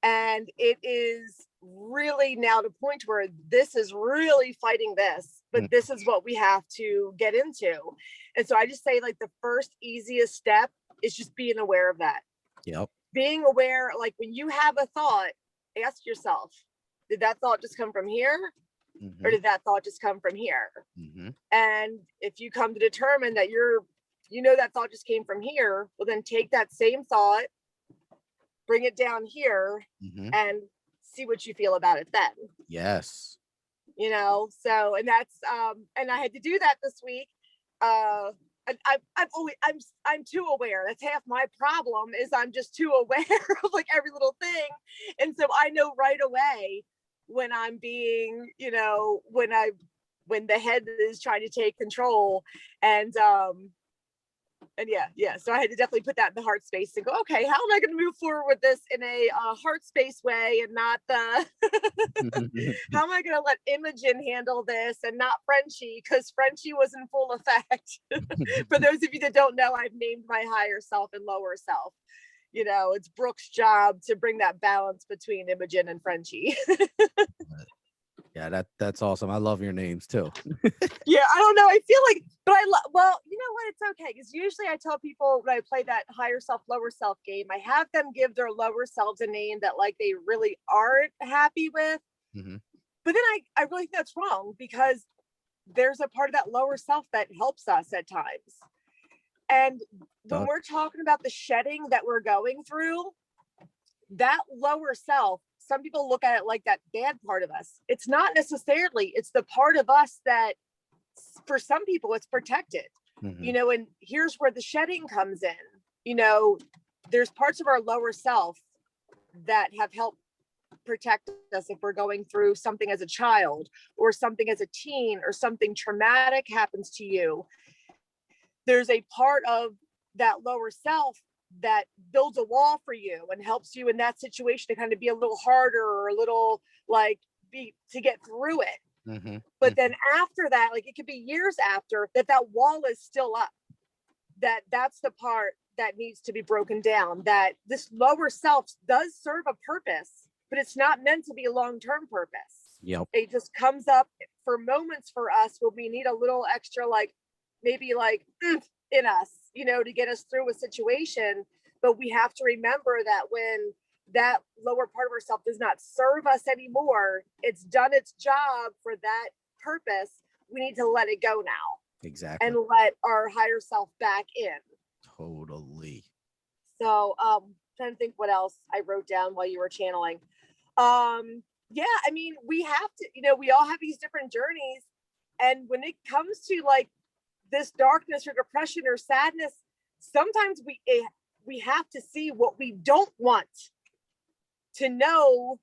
And it is really now to the point where this is really fighting this, but this is what we have to get into. And so I just say, like, the first easiest step is just being aware of that. Yep. Being aware, like when you have a thought, ask yourself, did that thought just come from here? Mm-hmm. Or did that thought just come from here? Mm-hmm. And if you come to determine that that thought just came from here, well, then take that same thought, bring it down here, Mm-hmm. and see what you feel about it then. Yes. So, and that's and I had to do that this week. And I'm too aware. That's half my problem, is I'm just too aware of like every little thing. And so I know right away when I'm being, when the head is trying to take control. And yeah. So I had to definitely put that in the heart space and go, okay, how am I going to move forward with this in a heart space way, and not the, how am I going to let Imogen handle this and not Frenchie? Because Frenchie was in full effect. For those of you that don't know, I've named my higher self and lower self. It's Brooke's job to bring that balance between Imogen and Frenchie. Yeah, that's awesome. I love your names too. Yeah, I don't know. I feel like, but well, you know what? It's okay. Because usually I tell people when I play that higher self, lower self game, I have them give their lower selves a name that like they really aren't happy with. Mm-hmm. But then I really think that's wrong, because there's a part of that lower self that helps us at times. And when we're talking about the shedding that we're going through, that lower self some people look at it like that bad part of us. It's not necessarily, it's the part of us that for some people it's protected, Mm-hmm. and here's where the shedding comes in. There's parts of our lower self that have helped protect us if we're going through something as a child or something as a teen or something traumatic happens to you. There's a part of that lower self that builds a wall for you and helps you in that situation to kind of be a little harder or a little like be to get through it. Mm-hmm. But then after that, like it could be years after that wall is still up, that's the part that needs to be broken down, that this lower self does serve a purpose, but it's not meant to be a long-term purpose. Yep. It just comes up for moments for us when we need a little extra, like maybe like in us, to get us through a situation. But we have to remember that when that lower part of ourselves does not serve us anymore, it's done its job for that purpose. We need to let it go now. Exactly. And let our higher self back in. Totally. So trying to think what else I wrote down while you were channeling. Yeah, I mean, we have to, we all have these different journeys. And when it comes to like this darkness or depression or sadness, sometimes we have to see what we don't want to know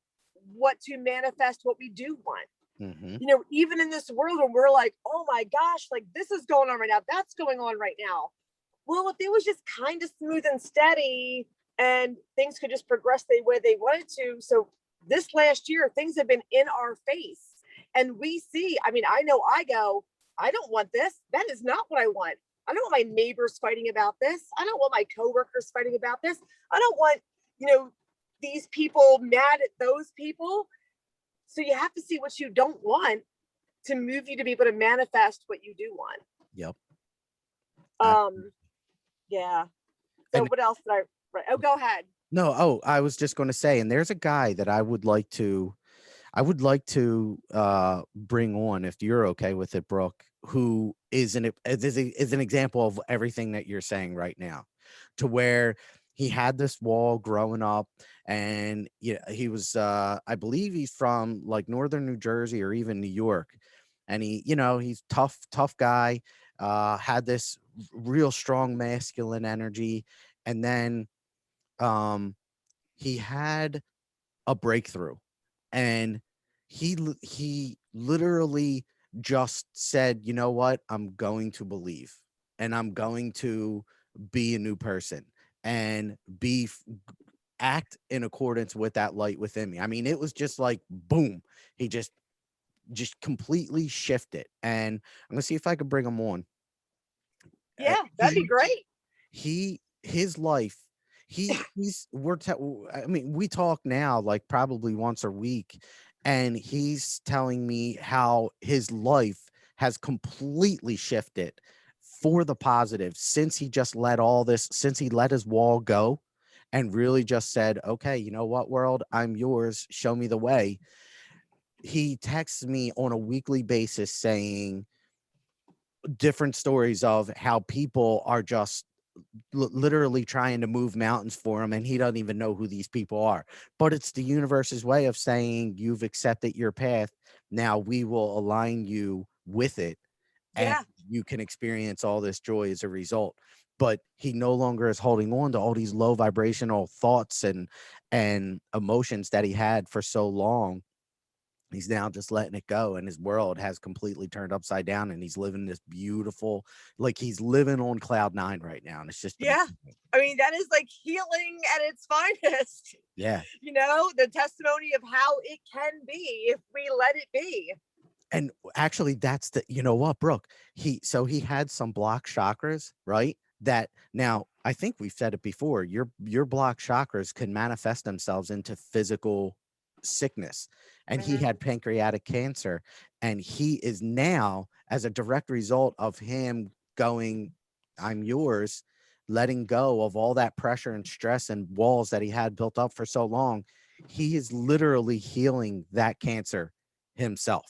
what to manifest what we do want. Mm-hmm. Even in this world when we're like, oh my gosh, like this is going on right now, that's going on right now. Well, if it was just kind of smooth and steady and things could just progress the way they wanted to. So this last year, things have been in our face. And we see, I mean, I know I don't want this. That is not what I want. I don't want my neighbors fighting about this. I don't want my coworkers fighting about this. I don't want, these people mad at those people. So you have to see what you don't want to move you to be able to manifest what you do want. Yep. Yeah. So what else did I write? Oh, go ahead. No. Oh, I was just going to say, and there's a guy that I would like to bring on, if you're okay with it, Brooke, who is an example of everything that you're saying right now, to where he had this wall growing up, and he was I believe he's from like northern New Jersey or even New York, and he's tough guy, had this real strong masculine energy, and then he had a breakthrough, and he literally just said, you know what, I'm going to believe, and I'm going to be a new person and act in accordance with that light within me. I mean, it was just like boom, he just completely shifted. And I'm gonna see if I could bring him on. Yeah, that'd be great. His life, I mean, we talk now like probably once a week, and he's telling me how his life has completely shifted for the positive since he since he let his wall go and really just said, okay, you know what, world, I'm yours, show me the way. He texts me on a weekly basis saying different stories of how people are just literally trying to move mountains for him, and he doesn't even know who these people are. But it's the universe's way of saying, you've accepted your path, now we will align you with it, and you can experience all this joy as a result. But he no longer is holding on to all these low vibrational thoughts and emotions that he had for so long. He's now just letting it go, and his world has completely turned upside down, and he's living this beautiful, like he's living on cloud 9 right now. And it's just amazing. I mean, that is like healing at its finest. Yeah. The testimony of how it can be if we let it be. And actually, that's you know what, Brooke, he had some block chakras, right? That now, I think we've said it before, your block chakras can manifest themselves into physical sickness, and he had pancreatic cancer, and he is now, as a direct result of him going, I'm yours, letting go of all that pressure and stress and walls that he had built up for so long, he is literally healing that cancer himself.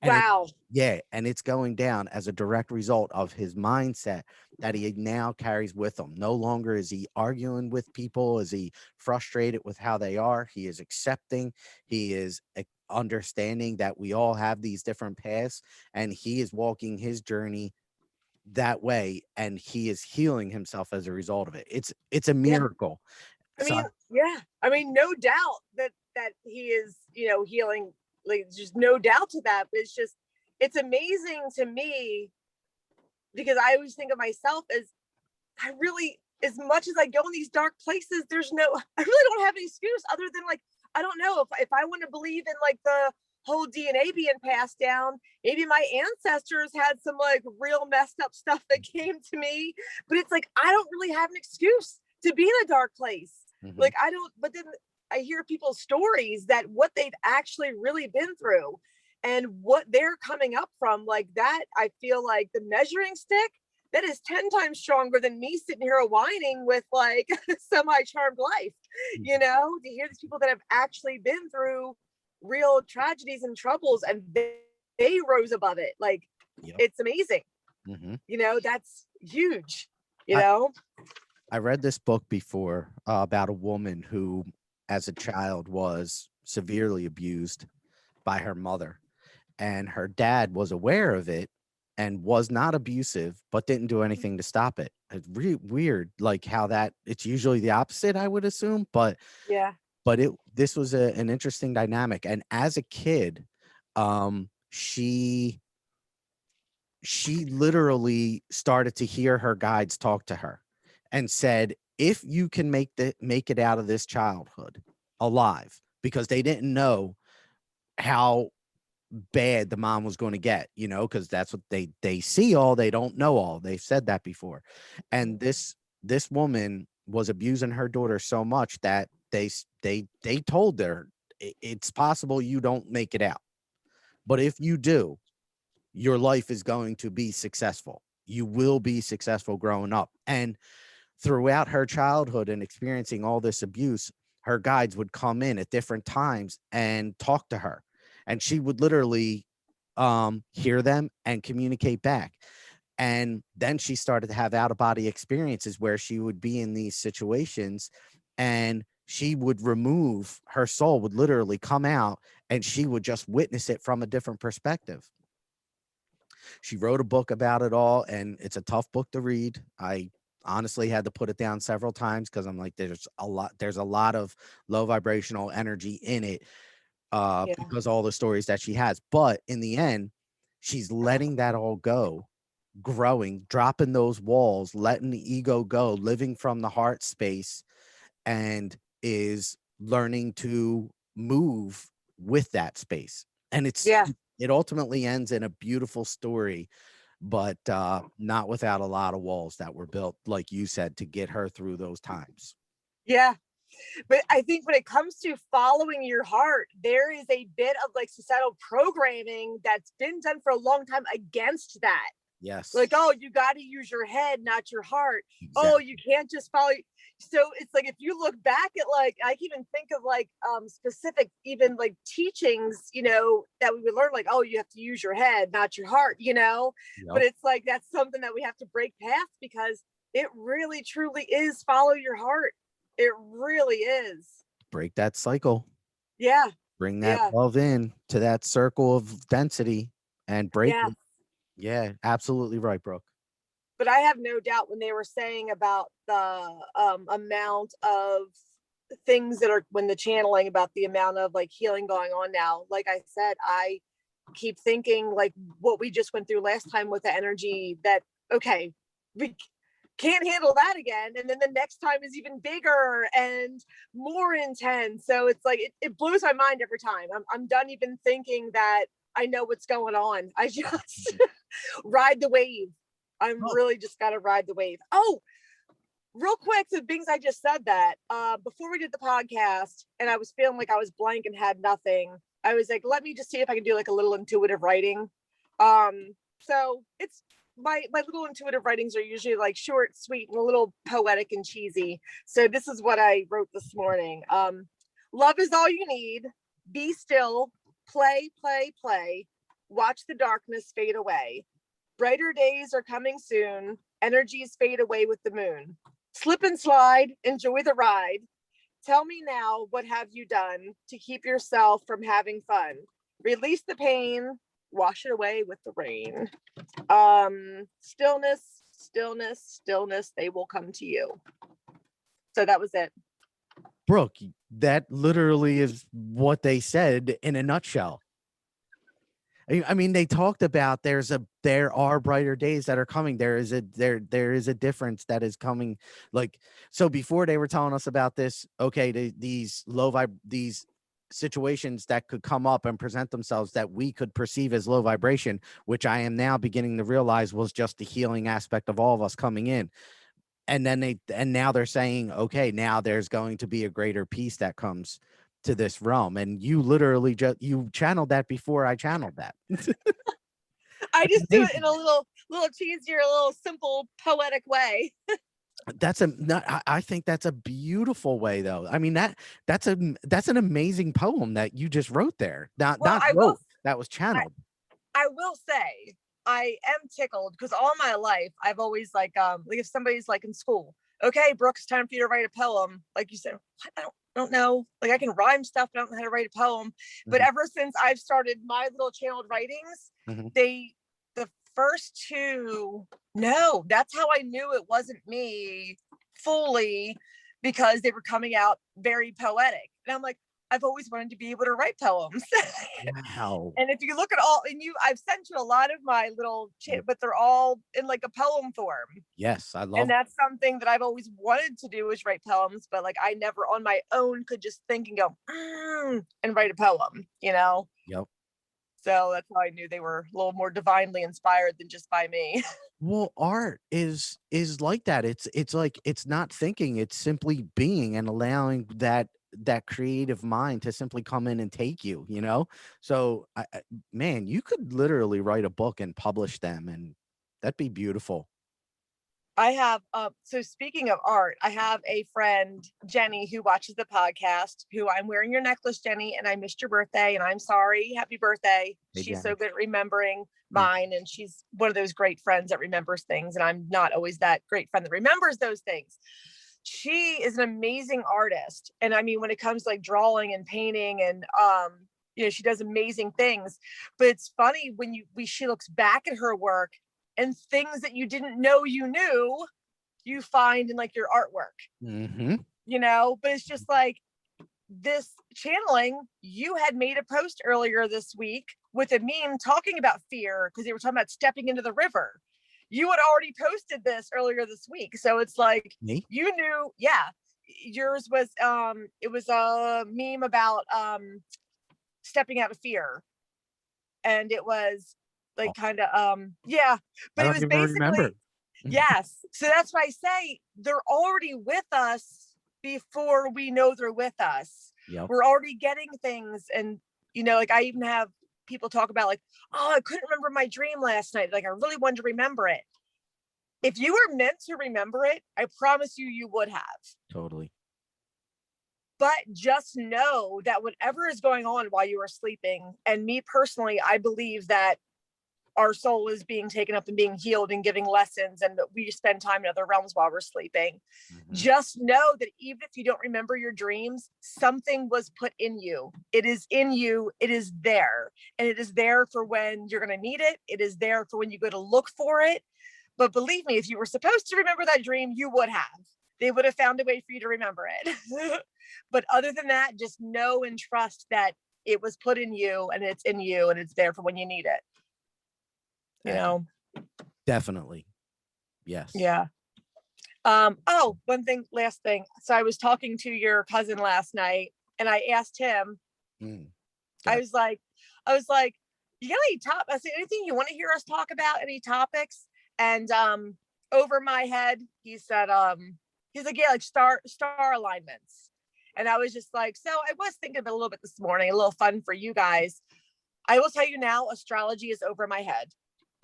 And it, Wow. yeah, and it's going down as a direct result of his mindset that he now carries with him. No longer is he arguing with people, is he frustrated with how they are. He is accepting, he is understanding that we all have these different paths, and he is walking his journey that way, and he is healing himself as a result of it. It's a Yeah. miracle. I So mean, yeah. I mean, no doubt that he is, healing. Like, there's just no doubt to that. But it's amazing to me because I always think of myself as I really, as much as I go in these dark places, I really don't have an excuse other than like, I don't know if I want to believe in like the whole DNA being passed down, maybe my ancestors had some like real messed up stuff that came to me, but it's like, I don't really have an excuse to be in a dark place. mhm, Like, I don't, but then I hear people's stories that what they've actually really been through and what they're coming up from, like that, I feel like the measuring stick that is 10 times stronger than me sitting here whining with like semi-charmed life, to hear these people that have actually been through real tragedies and troubles and they rose above it. Like, yep. it's amazing. Mhm. That's huge, you I know? I read this book before about a woman who, as a child, was severely abused by her mother, and her dad was aware of it and was not abusive, but didn't do anything to stop it. It's weird, like how that it's usually the opposite, I would assume, Yeah. but this was an interesting dynamic. And as a kid, she literally started to hear her guides talk to her and said, if you can make it out of this childhood alive, because they didn't know how bad the mom was going to get, because that's what they see all, they don't know all. They've said that before. And this woman was abusing her daughter so much that they told her, It's possible you don't make it out, but if you do, your life is going to be successful. You will be successful growing up." And throughout her childhood and experiencing all this abuse, her guides would come in at different times and talk to her. And she would literally hear them and communicate back. And then she started to have out of body experiences where she would be in these situations and she would remove her soul, would literally come out, and she would just witness it from a different perspective. She wrote a book about it all, and it's a tough book to read. I honestly had to put it down several times because I'm like, there's a lot of low vibrational energy in it, Yeah. because all the stories that she has. But in the end, she's letting that all go, growing, dropping those walls, letting the ego go, living from the heart space, and is learning to move with that space. And Yeah. it ultimately ends in a beautiful story, but not without a lot of walls that were built, like you said, to get her through those times. Yeah. But I think when it comes to following your heart, there is a bit of like societal programming that's been done for a long time against that. Yes, Like, oh, you got to use your head, not your heart. Oh, you exactly. can't just follow. So it's like if you look back at like I can even think of like specific even like teachings, that we would learn like, oh, you have to use your head, not your heart, but Yep. it's like that's something that we have to break past because it really truly is follow your heart. It really is. Break that cycle. Yeah. Bring that Yeah. love in to that circle of density and break Yeah. it. Yeah, absolutely right, Brooke. But I have no doubt when they were saying about the amount of things that are when the channeling about the amount of like healing going on now. Like I said, I keep thinking like what we just went through last time with the energy that okay, we can't handle that again. And then the next time is even bigger and more intense. So it's like it blows my mind every time. I'm done even thinking that I know what's going on. I just ride the wave. I'm Oh, really just gotta ride the wave. Oh, real quick, the things I just said that before we did the podcast, and I was feeling like I was blank and had nothing. I was like, let me just see if I can do like a little intuitive writing. So it's my little intuitive writings are usually like short, sweet, and a little poetic and cheesy. So this is what I wrote this morning. Love is all you need. Be still. Play, play, play. Watch the darkness fade away. Brighter days are coming soon. Energies fade away with the moon. Slip and slide, enjoy the ride. Tell me now, what have you done to keep yourself from having fun? Release the pain, wash it away with the rain. Stillness, stillness, stillness, they will come to you. So that was it. Brooke, that literally is what they said in a nutshell. I mean, they talked about there are brighter days that are coming. There is a difference that is coming. Like, so before they were telling us about this, okay, these these situations that could come up and present themselves that we could perceive as low vibration, which I am now beginning to realize was just the healing aspect of all of us coming in. And now they're saying, okay, now there's going to be a greater peace that comes to this realm. And you literally you channeled that before I channeled that. I just do it in a little cheesier, a little simple, poetic way. I think that's a beautiful way, though. I mean, that's an amazing poem that you just wrote there. That was channeled. I will say, I am tickled because all my life I've always like if somebody's like in school, okay, Brooke, it's time for you to write a poem. Like you said, I don't know. Like I can rhyme stuff, but I don't know how to write a poem. But ever since I've started my little channeled writings, the first two, no, that's how I knew it wasn't me fully, because they were coming out very poetic. And I'm like, I've always wanted to be able to write poems. Wow. And if you look at all, and I've sent you a lot of my little, but they're all in like a poem form. Yes, I love. And that's something that I've always wanted to do, is write poems, but like I never on my own could just think and go and write a poem, you know? Yep. So that's how I knew they were a little more divinely inspired than just by me. Well, art is like that. It's like, it's not thinking, it's simply being and allowing that creative mind to simply come in and take you, you know? So man, you could literally write a book and publish them, and that'd be beautiful. I have, so speaking of art, I have a friend, Jenny, who watches the podcast, who I'm wearing your necklace, Jenny, and I missed your birthday, and I'm sorry. Happy birthday. Hey, she's Jenny. so good at remembering mine, and she's one of those great friends that remembers things, and I'm not always that great friend that remembers those things. She is an amazing artist. And I mean, when it comes to like drawing and painting and, she does amazing things, but it's funny when she looks back at her work and things that you didn't know you knew, you find in like your artwork, but it's just like this channeling. You had made a post earlier this week with a meme talking about fear, because they were talking about stepping into the river. You had already posted this earlier this week. So it's like, me? You knew, yeah, yours was, it was a meme about stepping out of fear. And it was like kind of, but it was basically, yes. So that's why I say they're already with us before we know they're with us. Yep. We're already getting things. And, like I even have people talk about like, oh, I couldn't remember my dream last night. Like I really wanted to remember it. If you were meant to remember it, I promise you would have. Totally. But just know that whatever is going on while you are sleeping, and me personally, I believe that our soul is being taken up and being healed and giving lessons, and that we spend time in other realms while we're sleeping. Just know that even if you don't remember your dreams, something was put in you. It is in you. It is there. And it is there for when you're going to need it. It is there for when you go to look for it. But believe me, if you were supposed to remember that dream, you would have. They would have found a way for you to remember it. But other than that, just know and trust that it was put in you, and it's in you, and it's there for when you need it. Definitely. Yes. Yeah. Last thing. So I was talking to your cousin last night, and I asked him, I was like, you got any I said, anything you want to hear us talk about? Any topics? And over my head, he said, he's like, yeah, like star alignments. And I was just like, so I was thinking of it a little bit this morning, a little fun for you guys. I will tell you now, astrology is over my head.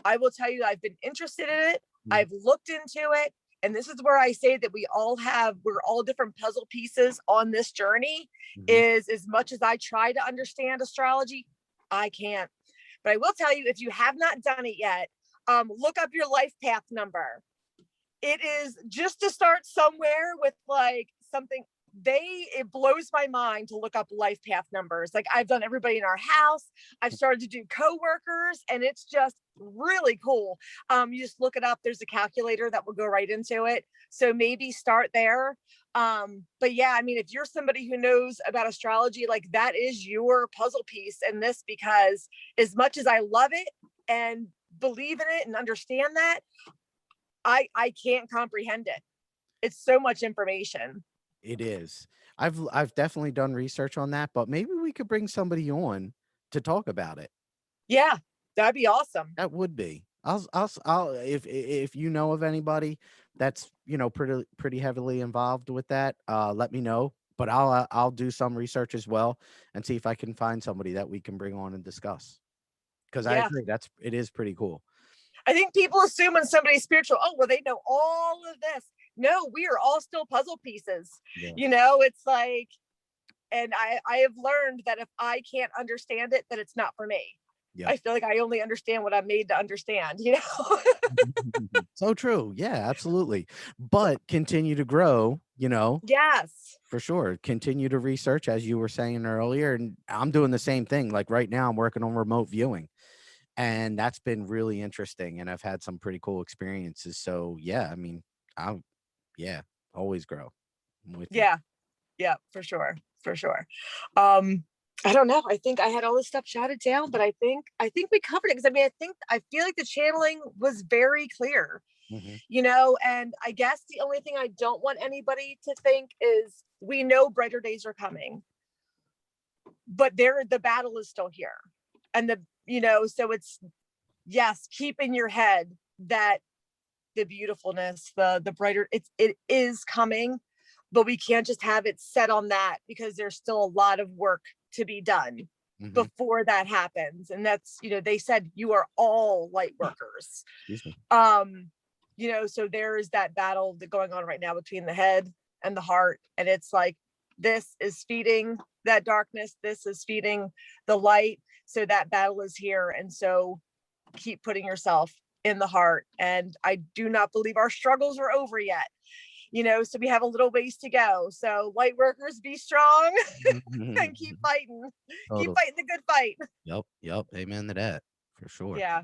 I will tell you, I've been interested in it. I've looked into it. And this is where I say that we're all different puzzle pieces on this journey. Is as much as I try to understand astrology, I can't. But I will tell you, if you have not done it yet, look up your life path number. It is just to start somewhere with like something. It blows my mind to look up life path numbers. Like I've done everybody in our house. I've started to do coworkers, and it's just really cool. You just look it up. There's a calculator that will go right into it. So maybe start there. But yeah, I mean, if you're somebody who knows about astrology, like that is your puzzle piece in this, because as much as I love it and believe in it and understand that, I can't comprehend it. It's so much information. It is. I've definitely done research on that, but maybe we could bring somebody on to talk about it. Yeah, that'd be awesome. That would be. I'll if you know of anybody that's, you know, pretty heavily involved with that, let me know. But I'll do some research as well and see if I can find somebody that we can bring on and discuss. Because I Yeah. agree, it is pretty cool. I think people assume when somebody's spiritual, oh, well, they know all of this. No, we are all still puzzle pieces. Yeah. You know, it's like, and I have learned that if I can't understand it, that it's not for me. Yeah. I feel like I only understand what I'm made to understand, you know? So true. Yeah, absolutely. But continue to grow, you know. Yes. For sure. Continue to research, as you were saying earlier. And I'm doing the same thing. Like right now, I'm working on remote viewing. And that's been really interesting. And I've had some pretty cool experiences. So yeah, I mean, yeah, always grow. I'm with you. Yeah. Yeah, for sure. For sure. Um, I don't know. I think I had all this stuff jotted down, but I think we covered it, because I mean, I feel like the channeling was very clear, Mhm. you know, and I guess the only thing I don't want anybody to think is, we know brighter days are coming, but the battle is still here. And so it's, yes, keep in your head that the beautifulness, the brighter, it is coming, but we can't just have it set on that, because there's still a lot of work to be done Mhm. before that happens. And that's, they said you are all light workers. Excuse me. So there's that battle that going on right now between the head and the heart. And it's like, this is feeding that darkness, this is feeding the light. So that battle is here. And so keep putting yourself in the heart. And I do not believe our struggles are over yet. So we have a little ways to go. So light workers, be strong and keep fighting. Keep Totally. fighting the good fight. Yep. Amen to that. For sure. Yeah.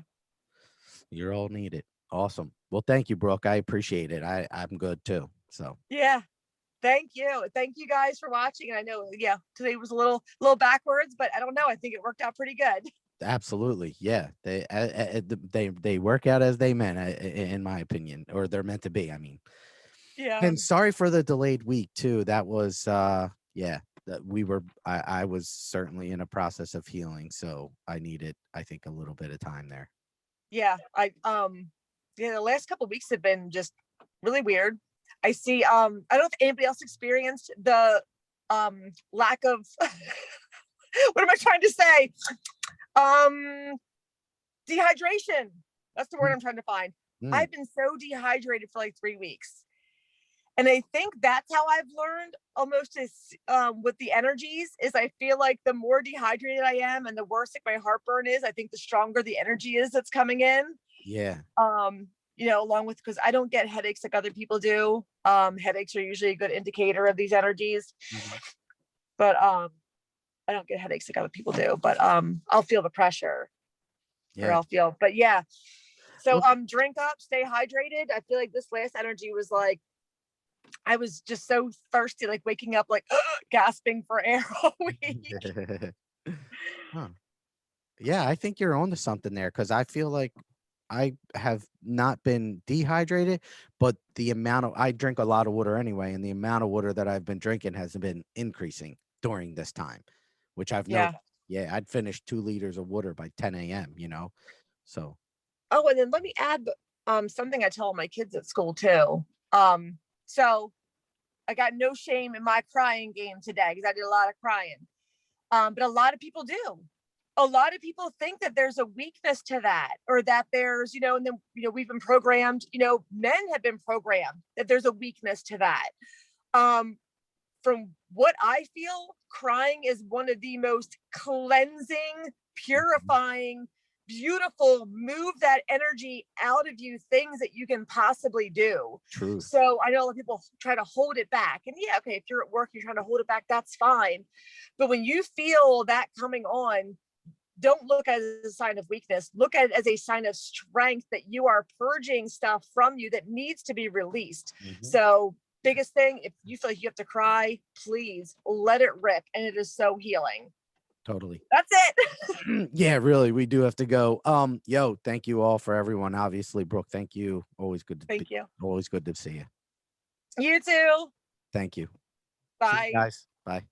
You're all needed. Awesome. Well, thank you, Brooke. I appreciate it. I'm good too. So Yeah. Thank you. Thank you guys for watching. And I know, yeah, today was a little backwards, but I don't know. I think it worked out pretty good. absolutely. Yeah. They work out as they meant, in my opinion, or they're meant to be. I mean, Yeah. and sorry for the delayed week too. That was yeah, I was certainly in a process of healing, so I needed, I think, a little bit of time there. Yeah. The last couple of weeks have been just really weird. I see, I don't know if anybody else experienced the lack of what am I trying to say? Dehydration. That's the word I'm trying to find. Mm, I've been so dehydrated for like 3 weeks. And I think that's how I've learned almost is with the energies, is I feel like the more dehydrated I am and the worse like my heartburn is, I think the stronger the energy is that's coming in. yeah. Along with, because I don't get headaches like other people do. Headaches are usually a good indicator of these energies. Mhm. But I don't get headaches like other people do, but I'll feel the pressure, or Yeah. I'll feel, but yeah. So Well, drink up, stay hydrated. I feel like this last energy was like, I was just so thirsty, like waking up like gasping for air all week. huh. Yeah, I think you're on to something there, because I feel like I have not been dehydrated, but I drink a lot of water anyway, and the amount of water that I've been drinking has been increasing during this time, which I've Yeah. noticed. Yeah, I'd finish 2 liters of water by 10 a.m., you know? So, Oh, and then let me add something I tell my kids at school too. So I got no shame in my crying game today, because I did a lot of crying. But a lot of people do. A lot of people think that there's a weakness to that, or that there's, and then, we've been programmed, men have been programmed that there's a weakness to that. From what I feel, crying is one of the most cleansing, purifying, beautiful, move that energy out of you, things that you can possibly do. True. So I know a lot of people try to hold it back. And yeah, okay, if you're at work, you're trying to hold it back, that's fine. But when you feel that coming on, don't look at it as a sign of weakness. Look at it as a sign of strength, that you are purging stuff from you that needs to be released. So biggest thing, if you feel like you have to cry, please let it rip. And it is so healing. Totally. That's it. Yeah, really. We do have to go. Yo, thank you all for everyone. Obviously, Brooke, thank you. Always good to Thank you. always good to see you. You too. Thank you. See you Bye. guys. Bye.